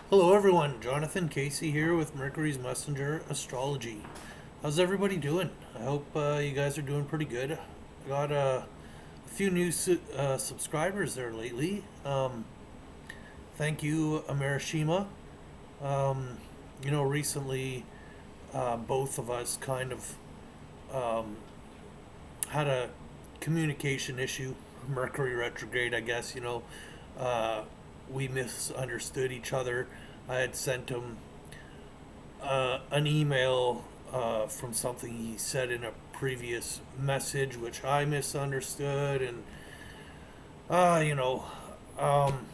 Hello everyone, Jonathan Casey here with Mercury's Messenger Astrology. How's everybody doing? I hope you guys are doing pretty good. I got a few new subscribers there lately. Thank you, Amerishima. Recently both of us kind of um, had a communication issue, Mercury retrograde, I guess. Uh, we misunderstood each other. I had sent him an email from something he said in a previous message, which I misunderstood, and uh, you know, um,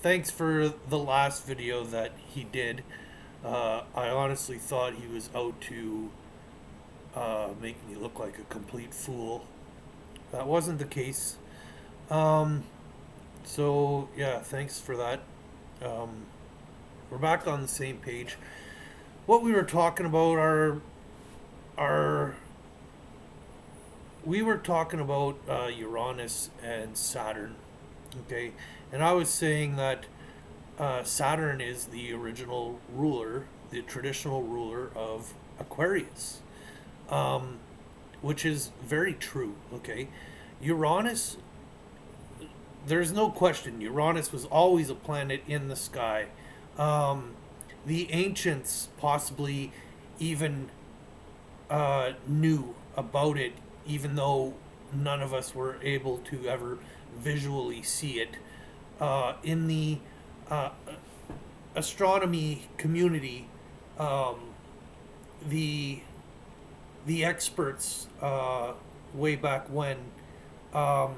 thanks for the last video that he did. I honestly thought he was out to make me look like a complete fool. That wasn't the case. Um, so yeah, thanks for that. Um, we're back on the same page. What we were talking about are we were talking about Uranus and Saturn, okay? And I was saying that Saturn is the original ruler, the traditional ruler of Aquarius, um, which is very true, okay? Uranus, there's no question, Uranus was always a planet in the sky. Um, the ancients possibly even knew about it, even though none of us were able to ever visually see it. In the uh, astronomy community, um, the the experts way back when, um,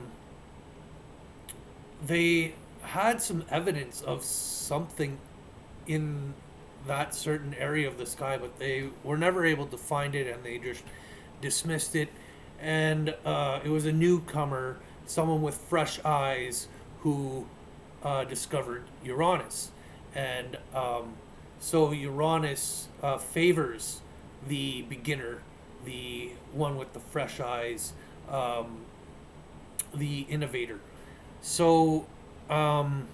they had some evidence of something in that certain area of the sky, but they were never able to find it, and they just dismissed it. And it was a newcomer, someone with fresh eyes, who discovered Uranus. And so Uranus favors the beginner, the one with the fresh eyes, um, the innovator. So um,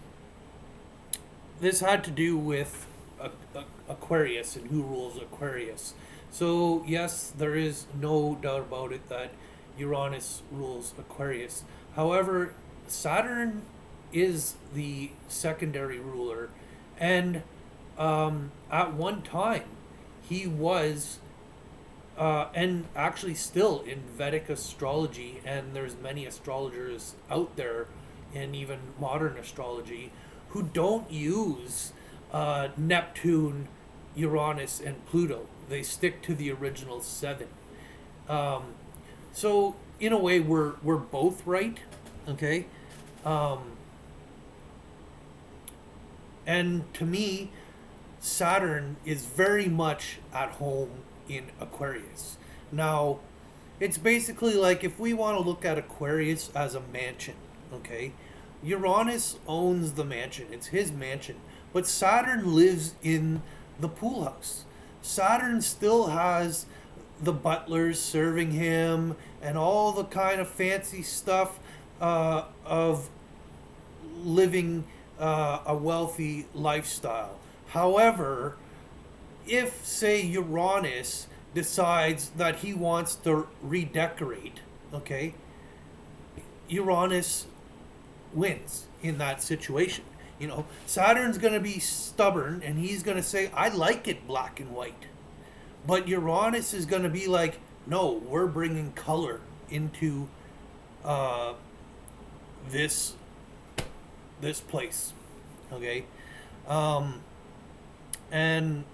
this had to do with Aquarius and who rules Aquarius. So yes, there is no doubt about it that Uranus rules Aquarius. However, Saturn is the secondary ruler, and at one time he was, and actually still in Vedic astrology, and there's many astrologers out there, and even modern astrology, who don't use Neptune, Uranus, and Pluto. They stick to the original seven. Um, so in a way, we're both right, okay. Um, and to me, Saturn is very much at home in Aquarius. Now, it's basically like if we want to look at Aquarius as a mansion, okay? Uranus owns the mansion, it's his mansion, but Saturn lives in the pool house. Saturn still has the butlers serving him and all the kind of fancy stuff of living a wealthy lifestyle. However, if, say, Uranus decides that he wants to redecorate, okay, Uranus wins in that situation. Saturn's going to be stubborn and he's going to say, I like it black and white. But Uranus is going to be like, no, we're bringing color into uh, this this place. Okay? Um, and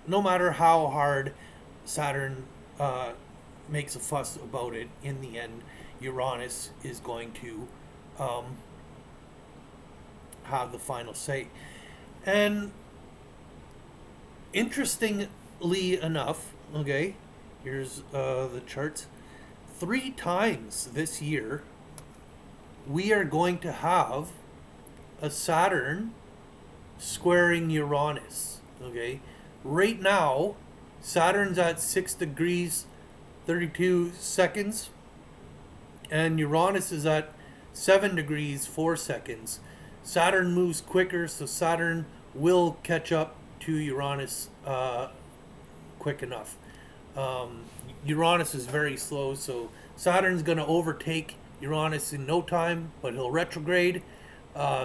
no matter how hard Saturn makes a fuss about it, in the end, Uranus is going to um, have the final say. And interestingly enough, okay, here's the charts. 3 times this year, we are going to have a Saturn squaring Uranus. Okay, right now, Saturn's at 6 degrees 32 seconds, and Uranus is at 7 degrees 4 seconds. Saturn moves quicker, so Saturn will catch up to Uranus quick enough. Um, Uranus is very slow, so Saturn's going to overtake Uranus in no time, but he'll retrograde,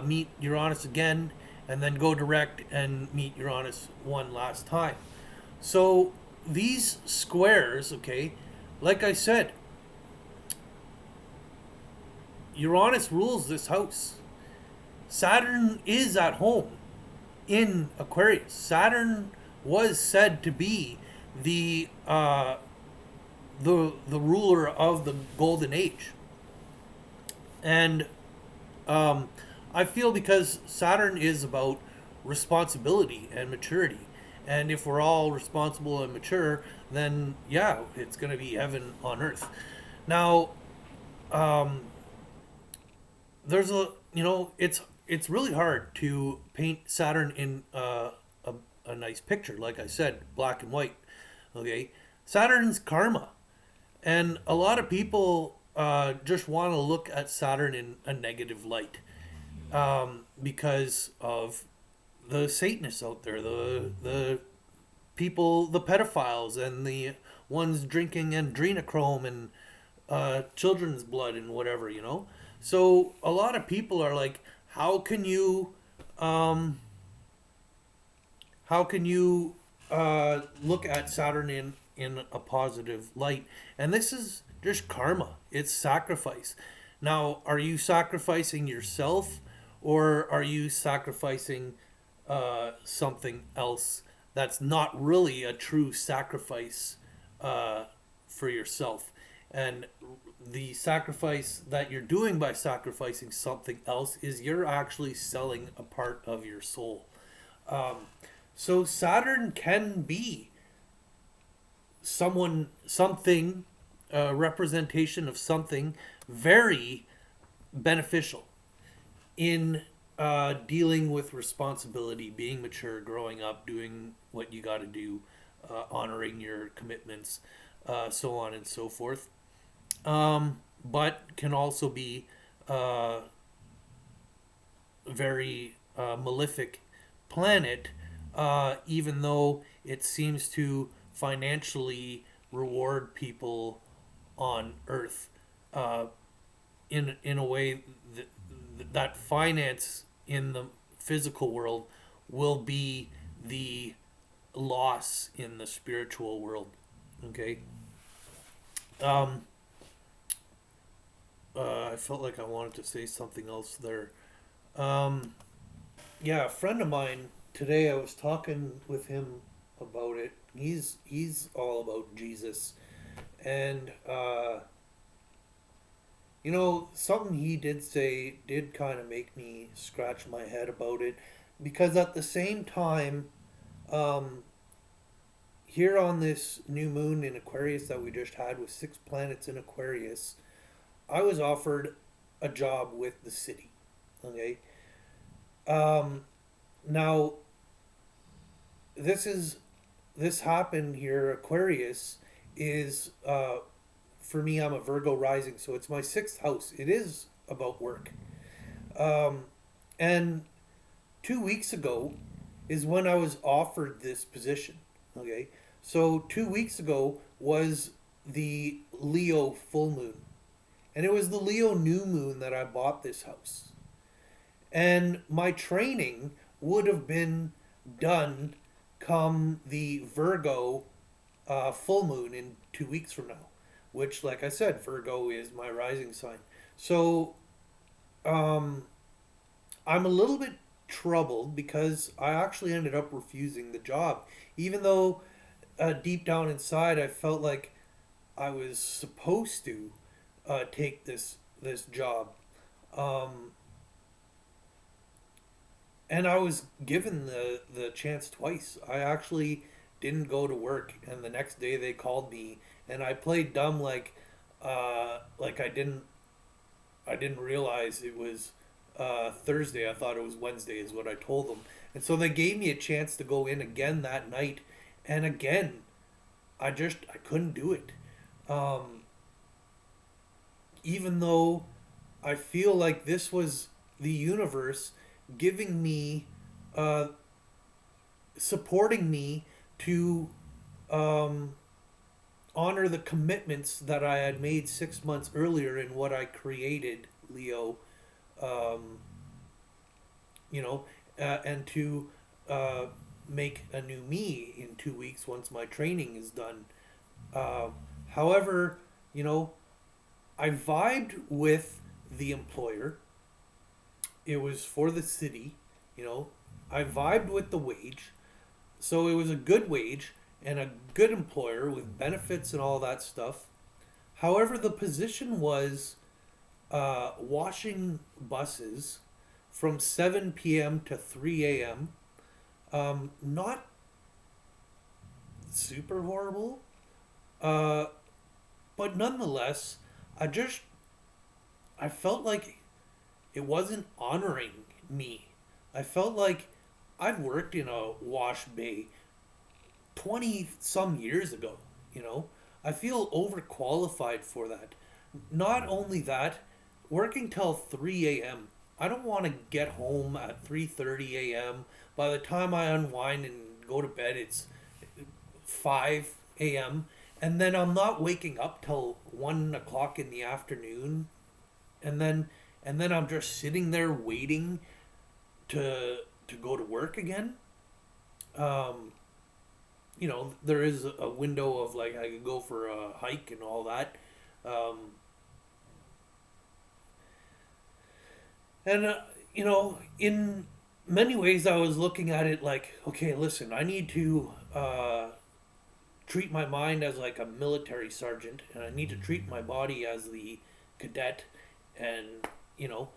meet Uranus again, and then go direct and meet Uranus one last time. So these squares, okay, like I said, Uranus rules this house. Saturn is at home in Aquarius. Saturn was said to be the the ruler of the golden age, and um, I feel because Saturn is about responsibility and maturity, and if we're all responsible and mature, then yeah, it's going to be heaven on earth. Now, um, there's a it's really hard to paint Saturn in a nice picture. Like I said, black and white. Okay, Saturn's karma, and a lot of people just want to look at Saturn in a negative light because of the Satanists out there, the people, the pedophiles, and the ones drinking adrenochrome and children's blood and whatever. So a lot of people are like, um, how can you look at Saturn in a positive light? And this is just karma. It's sacrifice. Now, are you sacrificing yourself, or are you sacrificing something else that's not really a true sacrifice for yourself? And the sacrifice that you're doing by sacrificing something else is you're actually selling a part of your soul. Um, so Saturn can be something, a representation of something very beneficial in dealing with responsibility, being mature, growing up, doing what you got to do, honoring your commitments, so on and so forth. But can also be very malefic planet, even though it seems to financially reward people on Earth in a way that finance in the physical world will be the loss in the spiritual world. Okay. Um, I felt like I wanted to say something else there. Um, yeah, a friend of mine today, I was talking with him about it. He's all about Jesus, and something he did say did kind of make me scratch my head about it, because at the same time, um, here on this new moon in Aquarius that we just had with 6 planets in Aquarius, I was offered a job with the city. Okay. Um, Now this happened here. Aquarius is for me. I'm a Virgo rising, so it's my sixth house. It is about work. Um, and 2 weeks ago is when I was offered this position. Okay, so 2 weeks ago was the Leo full moon, and it was the Leo new moon that I bought this house. And my training would have been done come the Virgo full moon in 2 weeks from now, which, like I said, Virgo is my rising sign. So um, I'm a little bit troubled because I actually ended up refusing the job, even though deep down inside I felt like I was supposed to take this job. Um, and I was given the chance twice. I actually didn't go to work, and the next day they called me, and I played dumb, like I didn't realize it was Thursday. I thought it was Wednesday, is what I told them. And so they gave me a chance to go in again that night, and again, I couldn't do it. Um, Even though I feel like this was the universe giving me, uh, supporting me to um, honor the commitments that I had made 6 months earlier in what I created, Leo. Um, you know, and to uh, make a new me in 2 weeks once my training is done. Uh, However, you know, I vibed with the employer. It was for the city, you know. I vibed with the wage. So it was a good wage and a good employer with benefits and all that stuff. However, the position was washing buses from 7 p.m. to 3 a.m. Not super horrible, uh, but nonetheless, I just I felt like it wasn't honoring me. I felt like I've worked in a wash bay 20 some years ago, you know. I feel overqualified for that. Not only that, working till 3 a.m. I don't want to get home at 3:30 a.m. By the time I unwind and go to bed, it's 5 a.m. And then I'm not waking up till 1 o'clock in the afternoon. And then I'm just sitting there waiting to go to work again. Um, there is a window of like I could go for a hike and all that. Um, and in many ways, I was looking at it like, okay, listen, I need to treat my mind as like a military sergeant, and I need to treat my body as the cadet, and you know,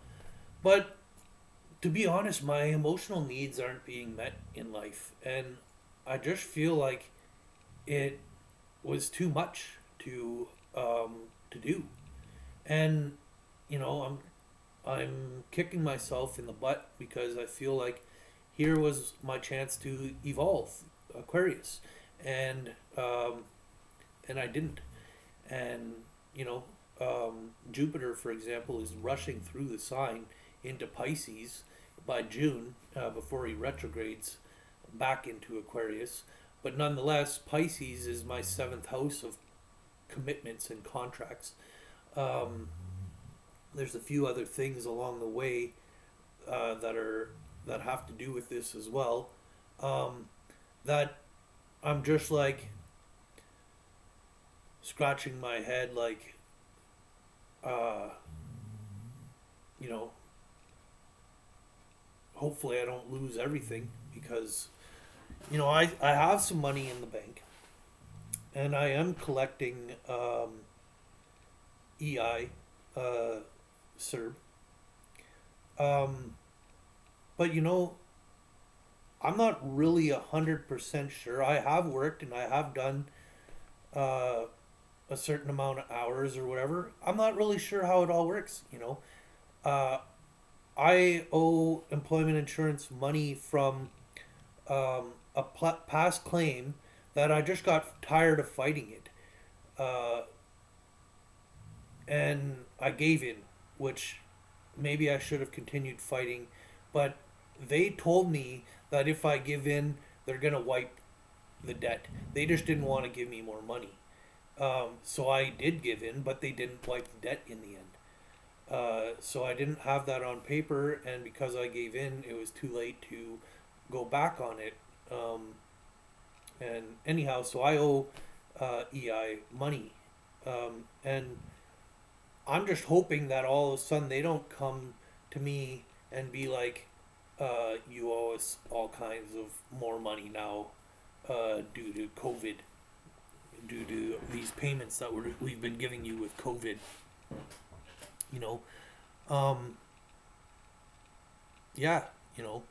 but to be honest, my emotional needs aren't being met in life, and I just feel like it was too much to do, and I'm kicking myself in the butt because I feel like here was my chance to evolve, Aquarius, and and I didn't, and you know, Jupiter, for example, is rushing through the sign into Pisces by June before he retrogrades back into Aquarius. But nonetheless, Pisces is my seventh house of commitments and contracts. Um, there's a few other things along the way that have to do with this as well. Um, that I'm just like scratching my head, like uh, you know, hopefully I don't lose everything because I have some money in the bank and I am collecting EI uh, CERB. Um, but I'm not really 100% sure. I have worked and I have done uh, a certain amount of hours or whatever. I'm not really sure how it all works. Uh, I owe employment insurance money from a past claim that I just got tired of fighting it. Uh, and I gave in, which maybe I should have continued fighting, but they told me that if I give in, they're gonna wipe the debt. They just didn't want to give me more money. So I did give in, but they didn't wipe the debt in the end. So I didn't have that on paper, and because I gave in, it was too late to go back on it. And anyhow, so I owe EI money, and I'm just hoping that all of a sudden they don't come to me and be like, "You owe us all kinds of more money now due to COVID, due to these payments that we've been giving you with COVID." You know, um, yeah, you know,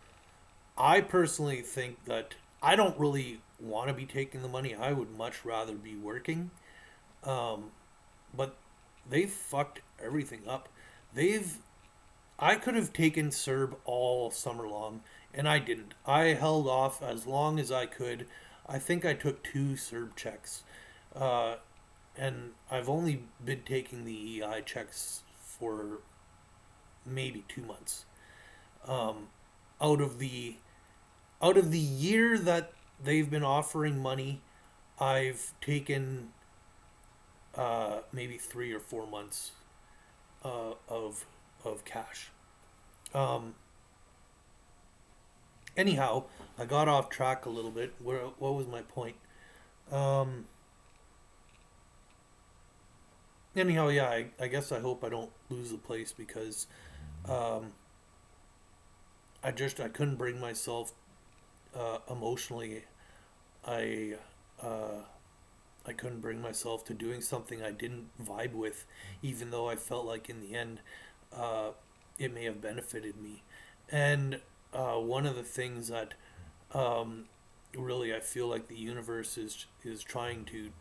I personally think that I don't really want to be taking the money. I would much rather be working. Um, but they've fucked everything up. They've I could have taken CERB all summer long, and I didn't. I held off as long as I could. I think I took two CERB checks, uh, and I've only been taking the EI checks for maybe 2 months. Um, out of the out of the year that they've been offering money, I've taken maybe 3 or 4 months of cash. Um, anyhow, I got off track a little bit. What was my point? Um, anyhow, yeah, I guess I hope I don't lose the place because um, I couldn't bring myself emotionally. I uh, I couldn't bring myself to doing something I didn't vibe with, even though I felt like in the end uh, it may have benefited me. And one of the things that um, really I feel like the universe is trying to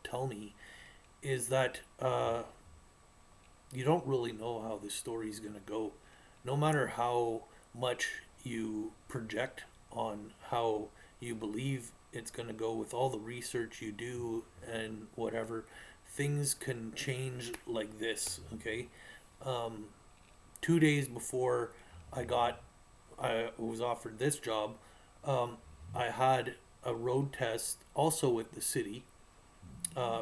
tell me is that you don't really know how this story is going to go. No matter how much you project on how you believe it's going to go with all the research you do and whatever, things can change like this, okay? Um, 2 days before I got, I was offered this job, um, I had a road test also with the city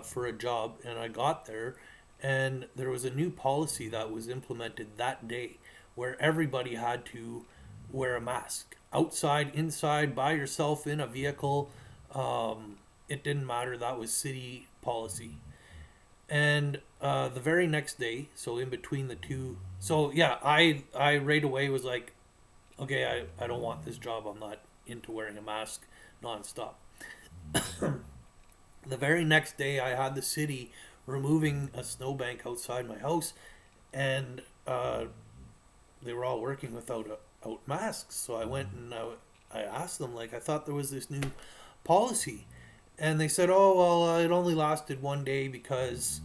for a job, and I got there, and there was a new policy that was implemented that day where everybody had to wear a mask outside, inside, by yourself in a vehicle. It didn't matter. That was city policy. And the very next day, so in between the two, so yeah, I right away was like, okay, I don't want this job. I'm not into wearing a mask nonstop. The very next day, I had the city removing a snowbank outside my house, and they were all working without out masks. So I went and I asked them, like, I thought there was this new policy, and they said, oh well, it only lasted one day because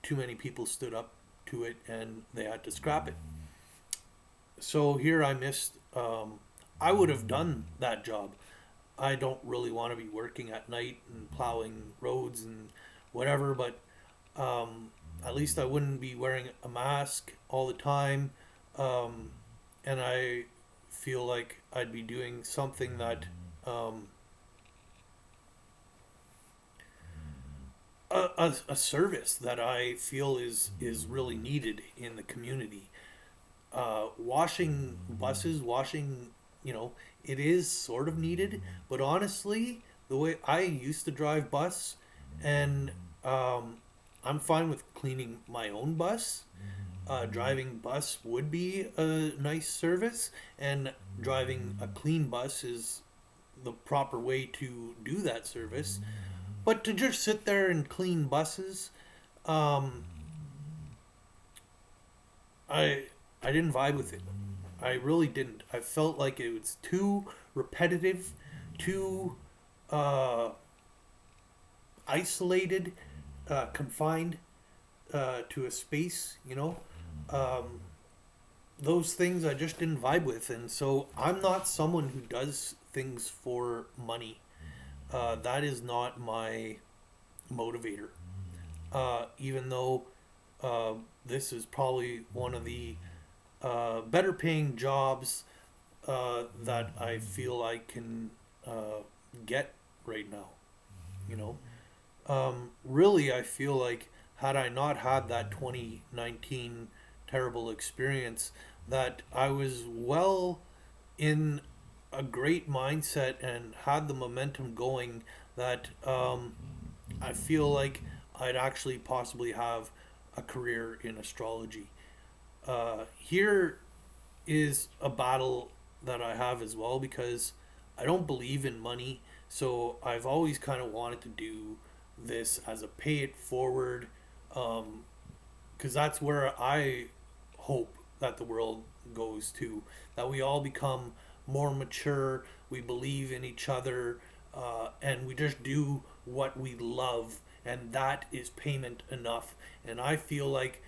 too many people stood up to it, and they had to scrap it. So here I missed. I would have done that job. I don't really want to be working at night and plowing roads and whatever, but at least I wouldn't be wearing a mask all the time. Um, and I feel like I'd be doing something that um, a service that I feel is really needed in the community. Washing buses, washing, you know, it is sort of needed, but honestly, the way I used to drive bus, and I'm fine with cleaning my own bus. Driving bus would be a nice service, and driving a clean bus is the proper way to do that service. But to just sit there and clean buses, um, I I didn't vibe with it. I really didn't. I felt like it was too repetitive, too uh, isolated, confined to a space. You know, um, those things I just didn't vibe with, and so I'm not someone who does things for money. That is not my motivator. Even though this is probably one of the better paying jobs that I feel I can get right now. You know, really, I feel like had I not had that 2019 terrible experience, that I was well in a great mindset and had the momentum going, that I feel like I'd actually possibly have a career in astrology. Here is a battle that I have as well because I don't believe in money. So I've always kind of wanted to do this as a pay it forward, because that's where I hope that the world goes to. That we all become more mature, we believe in each other, and we just do what we love, and that is payment enough. And I feel like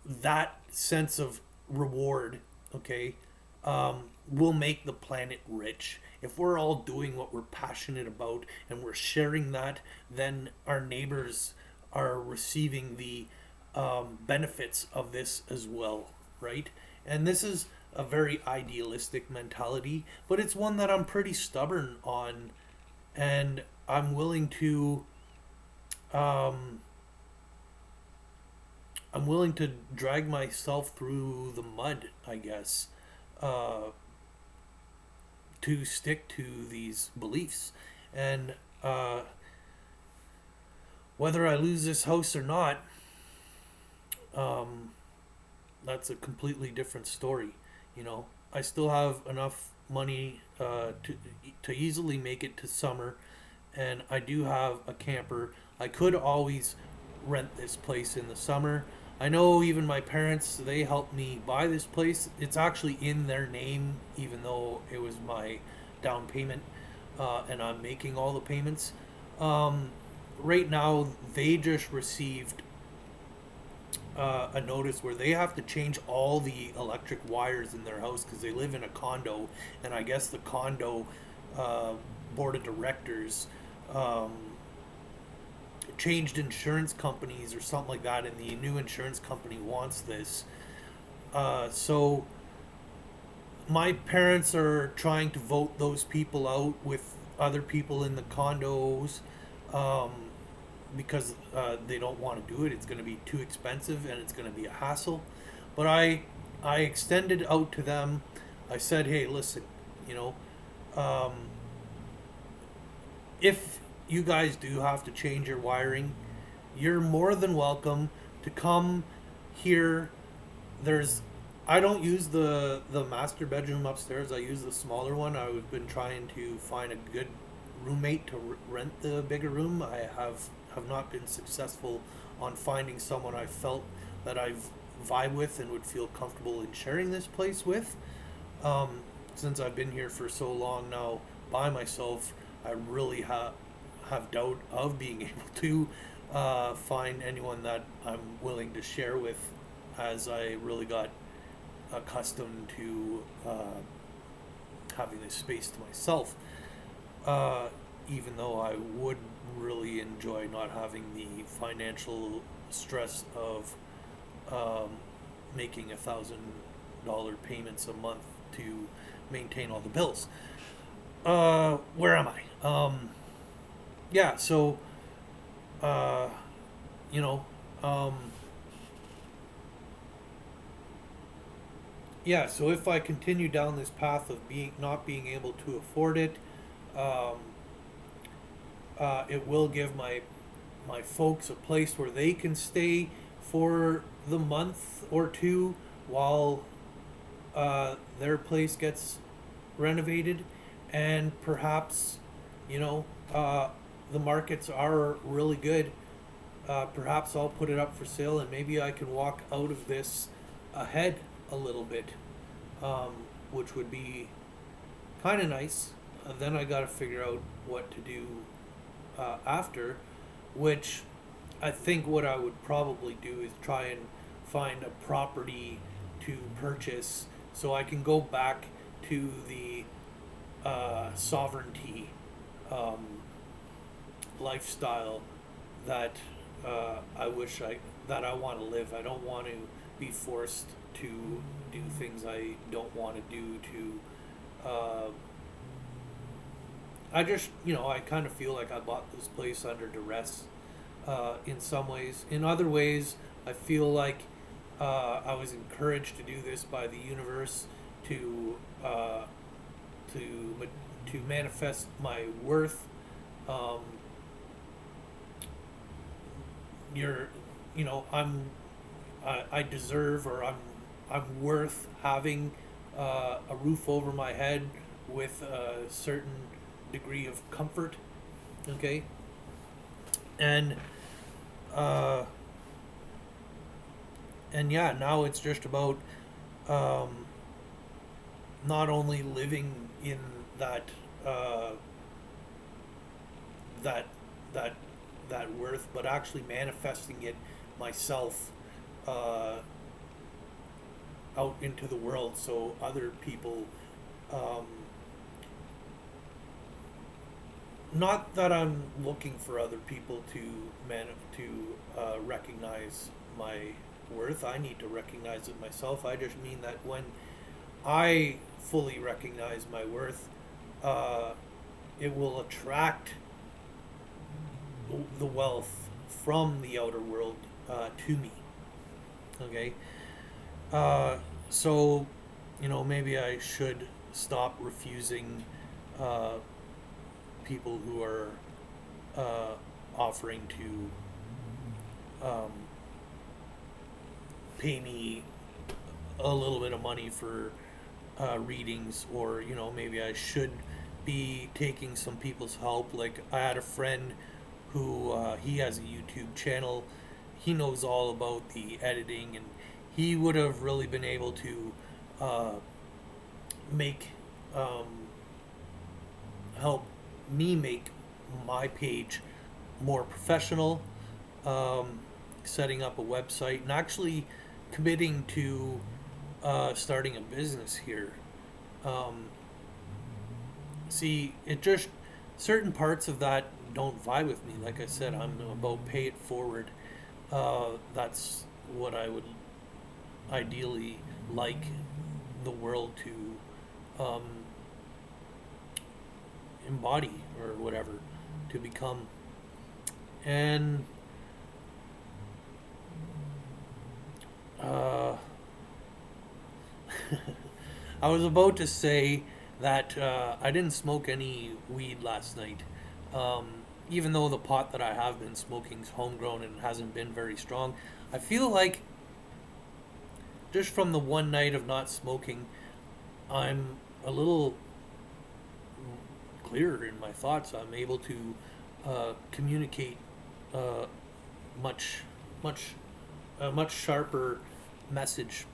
that sense of reward, okay, will make the planet rich. If we're all doing what we're passionate about and we're sharing that, then our neighbors are receiving the benefits of this as well, right? And this is a very idealistic mentality, but it's one that I'm pretty stubborn on, and I'm willing to um, I'm willing to drag myself through the mud, I guess, uh, to stick to these beliefs. And whether I lose this house or not, um, that's a completely different story. You know, I still have enough money to easily make it to summer, and I do have a camper. I could always rent this place in the summer. I know even my parents, they helped me buy this place. It's actually in their name, even though it was my down payment, and I'm making all the payments. Um, right now, they just received a notice where they have to change all the electric wires in their house because they live in a condo, and I guess the condo uh, board of directors um, changed insurance companies or something like that, and the new insurance company wants this. So my parents are trying to vote those people out with other people in the condos, um, because they don't want to do it. It's going to be too expensive and it's going to be a hassle. But I extended out to them. I said, hey, listen, you know, um, if you guys do have to change your wiring, you're more than welcome to come here. There's I don't use the master bedroom upstairs. I use the smaller one. I've been trying to find a good roommate to rent the bigger room. I have not been successful on finding someone I felt that I've vibe with and would feel comfortable in sharing this place with. Um, since I've been here for so long now by myself, I really have doubt of being able to find anyone that I'm willing to share with, as I really got accustomed to having this space to myself. Even though I would really enjoy not having the financial stress of um, making $1,000 payments a month to maintain all the bills. Where am I? Yeah, so uh, you know, um, yeah. So if I continue down this path of being not being able to afford it, um, it will give my folks a place where they can stay for the month or two while their place gets renovated, and perhaps, you know, the markets are really good. Perhaps I'll put it up for sale, and maybe I can walk out of this ahead a little bit, um, which would be kind of nice. Then I got to figure out what to do after, which I think what I would probably do is try and find a property to purchase so I can go back to the sovereignty um, lifestyle that I wish that I want to live. I don't want to be forced to do things I don't want to do to I just, I kind of feel like I bought this place under duress in some ways. In other ways, I feel like I was encouraged to do this by the universe to uh, to manifest my worth. Um, you're, I deserve, or I'm worth having a roof over my head with a certain degree of comfort. Okay, and uh, and yeah, now it's just about um, not only living in that uh, that that that worth, but actually manifesting it myself uh, out into the world, so other people. Um, Not that I'm looking for other people to recognize my worth. I need to recognize it myself. I just mean that when I fully recognize my worth, uh, it will attract the wealth from the outer world to me. Okay? Uh, so, maybe I should stop refusing uh, people who are uh, offering to pay me a little bit of money for readings, or maybe I should be taking some people's help. Like, I had a friend who he has a YouTube channel. He knows all about the editing, and he would have really been able to uh, make um, help me make my page more professional, um, setting up a website, and actually committing to starting a business here. Um, See, it just certain parts of that don't vibe with me. Like I said, I'm about pay it forward. That's what I would ideally like the world to embody, or whatever, to become. And uh, I was about to say that I didn't smoke any weed last night. Um, Even though the pot that I have been smoking is homegrown and hasn't been very strong, I feel like just from the one night of not smoking, I'm a little clearer in my thoughts. I'm able to communicate uh, much, much, a much sharper message.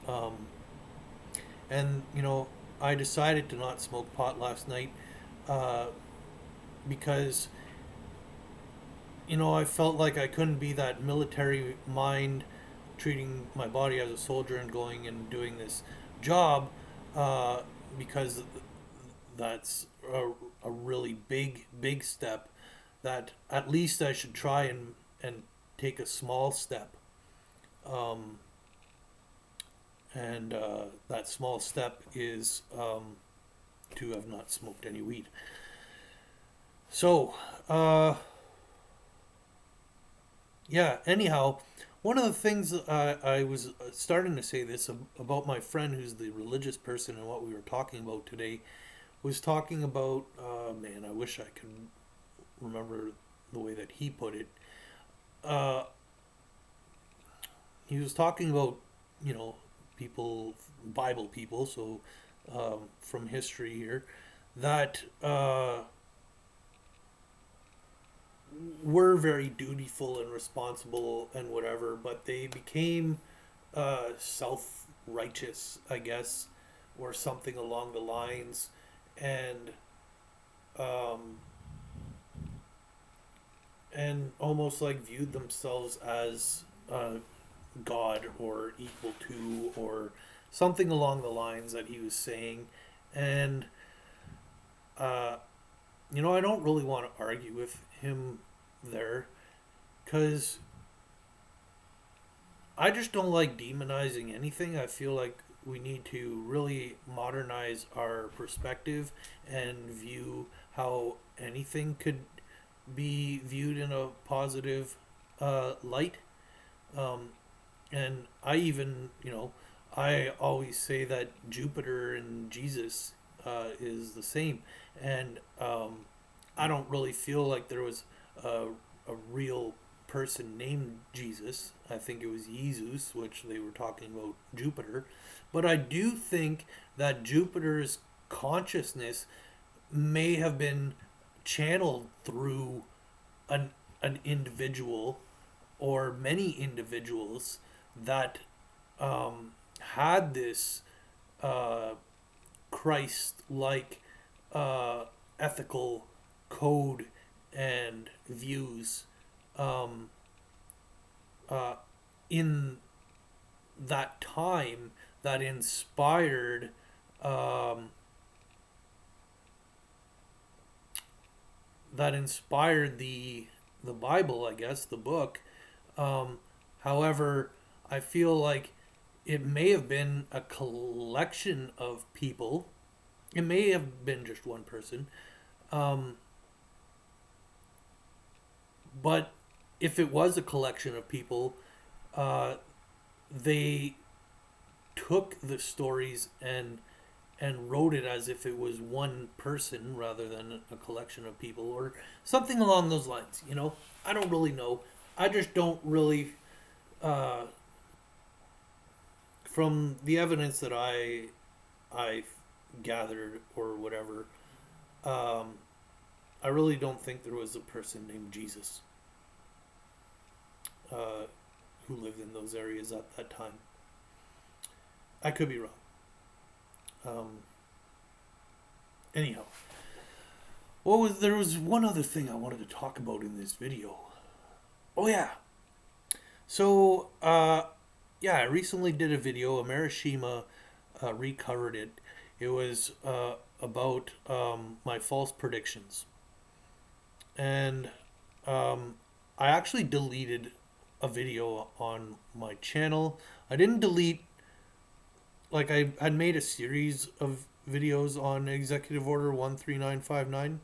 Um, and I decided to not smoke pot last night uh, because I felt like I couldn't be that military mind, treating my body as a soldier and going and doing this job, uh, because that's a really big step, that at least I should try and take a small step. Um, and that small step is to have not smoked any weed. So, yeah, anyhow, one of the things I was starting to say this about my friend who's the religious person, and what we were talking about today was talking about, man, I wish I could remember the way that he put it. Uh, he was talking about, people, Bible people, so from history here, that were very dutiful and responsible and whatever, but they became self righteous, I guess, or something along the lines, and um, almost like viewed themselves as God, or equal to, or something along the lines that he was saying. And uh, I don't really want to argue with him there, because I just don't like demonizing anything. I feel like we need to really modernize our perspective and view how anything could be viewed in a positive light. Um, and I even, I always say that Jupiter and Jesus is the same. And I don't really feel like there was a, a real person named Jesus. I think it was Jesus, which they were talking about Jupiter. But I do think that Jupiter's consciousness may have been channeled through an individual, or many individuals, that had this uh, Christ like ethical code and views um, uh, in that time, that inspired um, the Bible, I guess, the book, Um, However, I feel like it may have been a collection of people. It may have been just one person. Um, but if it was a collection of people, uh, they took the stories and wrote it as if it was one person rather than a collection of people or something along those lines. I don't really know. I just don't really, uh, from the evidence that I gathered or whatever. Um, I really don't think there was a person named Jesus uh, who lived in those areas at that time. I could be wrong. Um, Anyhow, there was one other thing I wanted to talk about in this video. Oh yeah. So yeah, I recently did a video. Amerishima recovered it. It was about my false predictions, and I actually deleted a video on my channel. I didn't delete, like, I had made a series of videos on Executive Order 13959,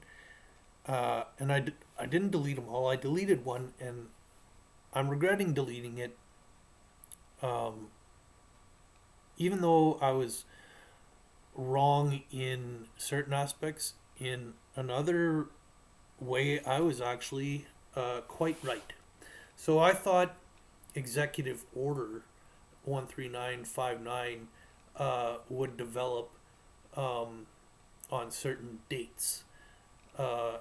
and I didn't delete them all. I deleted one, and I'm regretting deleting it. Um, Even though I was wrong in certain aspects, in another way, I was actually quite right. So I thought Executive Order 13959 would develop um, on certain dates, uh,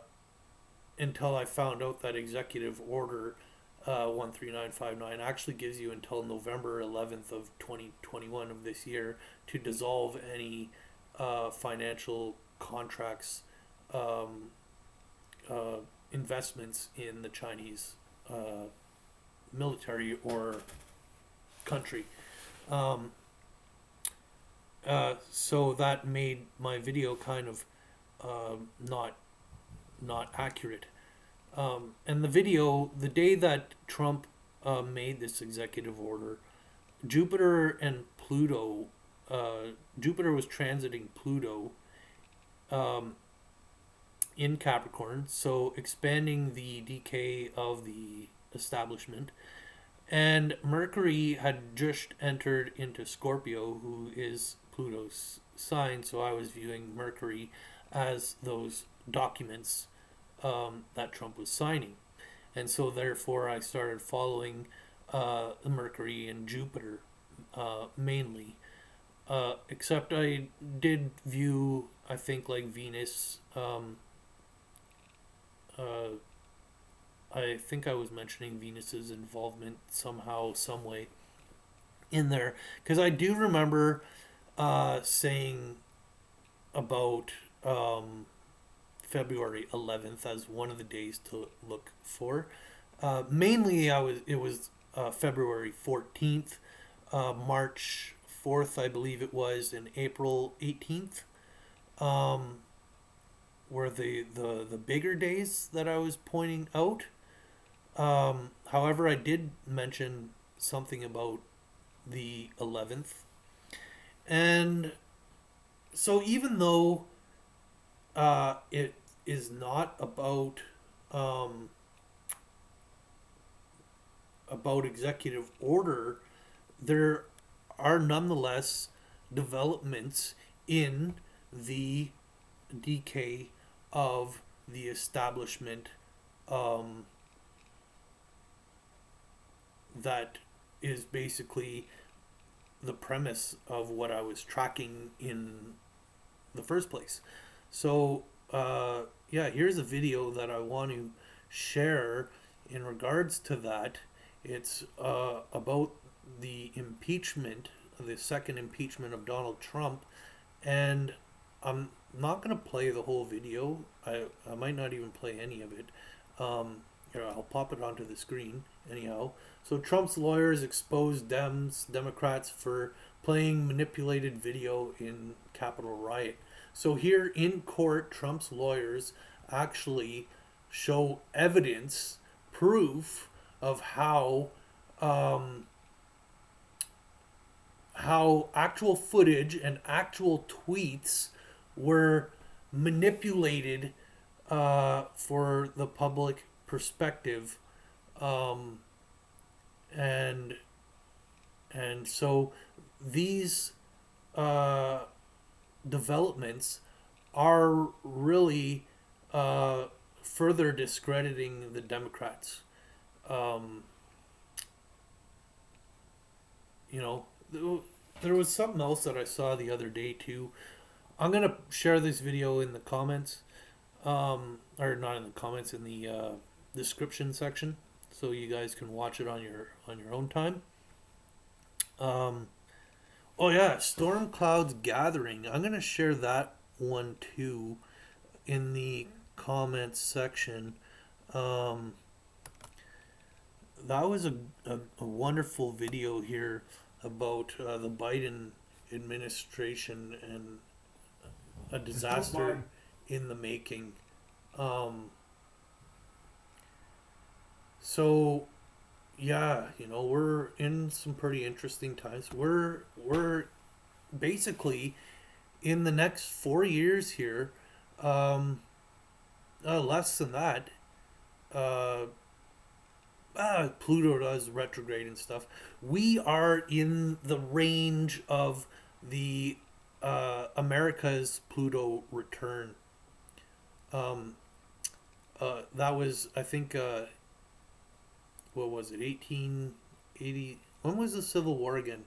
until I found out that Executive Order 13959 actually gives you until November 11th of 2021 of this year to dissolve any financial contracts, um, uh, investments in the Chinese military or country. Um, so that made my video kind of not accurate. And the video, the day that Trump made this executive order, Jupiter and Pluto, Jupiter was transiting Pluto um, in Capricorn, so expanding the decay of the establishment. And Mercury had just entered into Scorpio, who is Pluto's sign, so I was viewing Mercury as those documents that Trump was signing. And so, therefore, I started following Mercury and Jupiter mainly. Except I did view, I think, like Venus. Uh, I think I was mentioning Venus's involvement somehow, some way in there. Because I do remember saying about February 11th as one of the days to look for. Mainly, it was February 14th, March 4th, I believe it was, and April 18th. Um, were the bigger days that I was pointing out. However, I did mention something about the 11th. And so, even though it is not um, about executive order, there are nonetheless developments in the decay of the establishment, um, that is basically the premise of what I was tracking in the first place. So, yeah, here's a video that I want to share in regards to that. It's about the impeachment, the second impeachment of Donald Trump, and I'm not going to play the whole video. I might not even play any of it. Here, I'll pop it onto the screen anyhow. So Trump's lawyers exposed Democrats for playing manipulated video in Capitol riot. So here in court, Trump's lawyers actually show evidence, proof of how um, how actual footage and actual tweets were manipulated for the public perspective, um, and so these uh, developments are really uh, further discrediting the Democrats. Um, you know, there was something else that I saw the other day too. I'm gonna share this video in the comments, or not in the comments, in the description section, so you guys can watch it on your own time. Um, oh yeah, storm clouds gathering. I'm gonna share that one too in the comments section. Um, that was a wonderful video here about the Biden administration and a disaster in the making. Um, so yeah, we're in some pretty interesting times. We're basically in the next 4 years here, um, less than that. Uh, Pluto does retrograde and stuff. We are in the range of the America's Pluto return. Um, that was, I think, what was it, 1880? When was the Civil War again?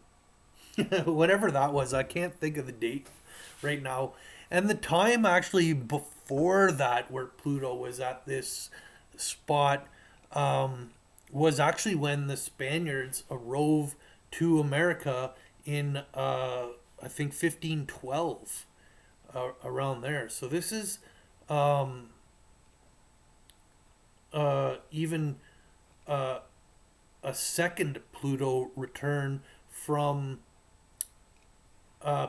Whatever that was, I can't think of the date right now. And the time actually before that, where Pluto was at this spot, um, was actually when the Spaniards arose to America in, I think, 1512, around there. So this is um, even uh, a second Pluto return from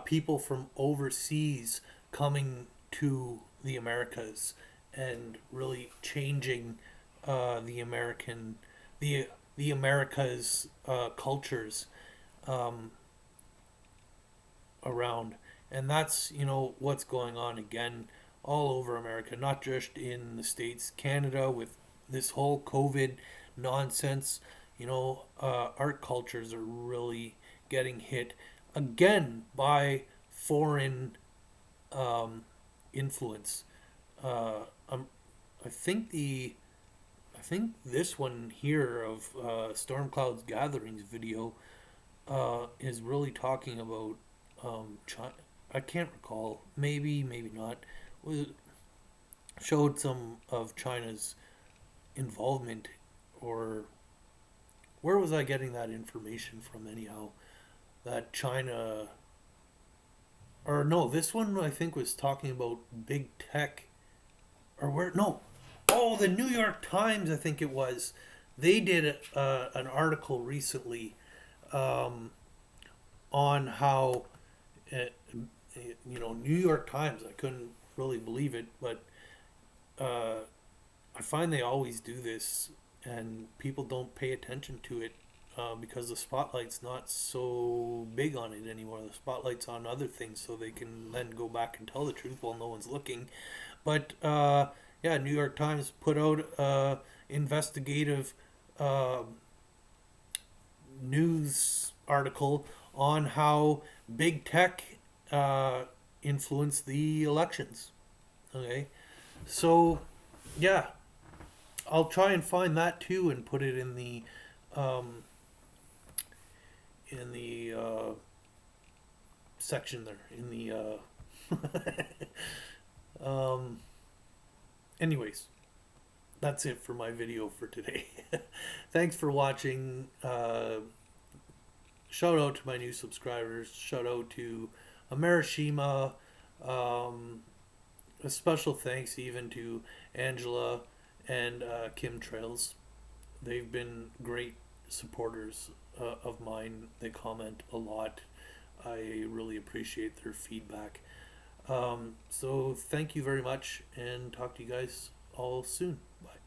people from overseas coming to the Americas and really changing the the Americas cultures um, around, and that's what's going on again all over America, not just in the States, Canada with this whole COVID nonsense. Art cultures are really getting hit again by foreign um, influence. Um, I think this one here of Storm Clouds Gatherings video is really talking about China. I can't recall. Maybe not. Was showed some of China's involvement, or where was I getting that information from anyhow? That China, or no, this one I think was talking about big tech, or where, no, oh, the New York Times, I think it was. They did an article recently um, on how, uh, New York Times, I couldn't really believe it, but uh, I find they always do this and people don't pay attention to it because the spotlight's not so big on it anymore. The spotlight's on other things, so they can then go back and tell the truth while no one's looking. But yeah, New York Times put out investigative uh, news article on how big tech influenced the elections. Okay, so yeah, I'll try and find that too and put it um, in the section there in the um, anyways, that's it for my video for today. Thanks for watching. Shout out to my new subscribers. Shout out to Amerishima. Um, a special thanks even to Angela and Kim Trails. They've been great supporters of mine. They comment a lot. I really appreciate their feedback. So thank you very much, and talk to you guys all soon. Bye.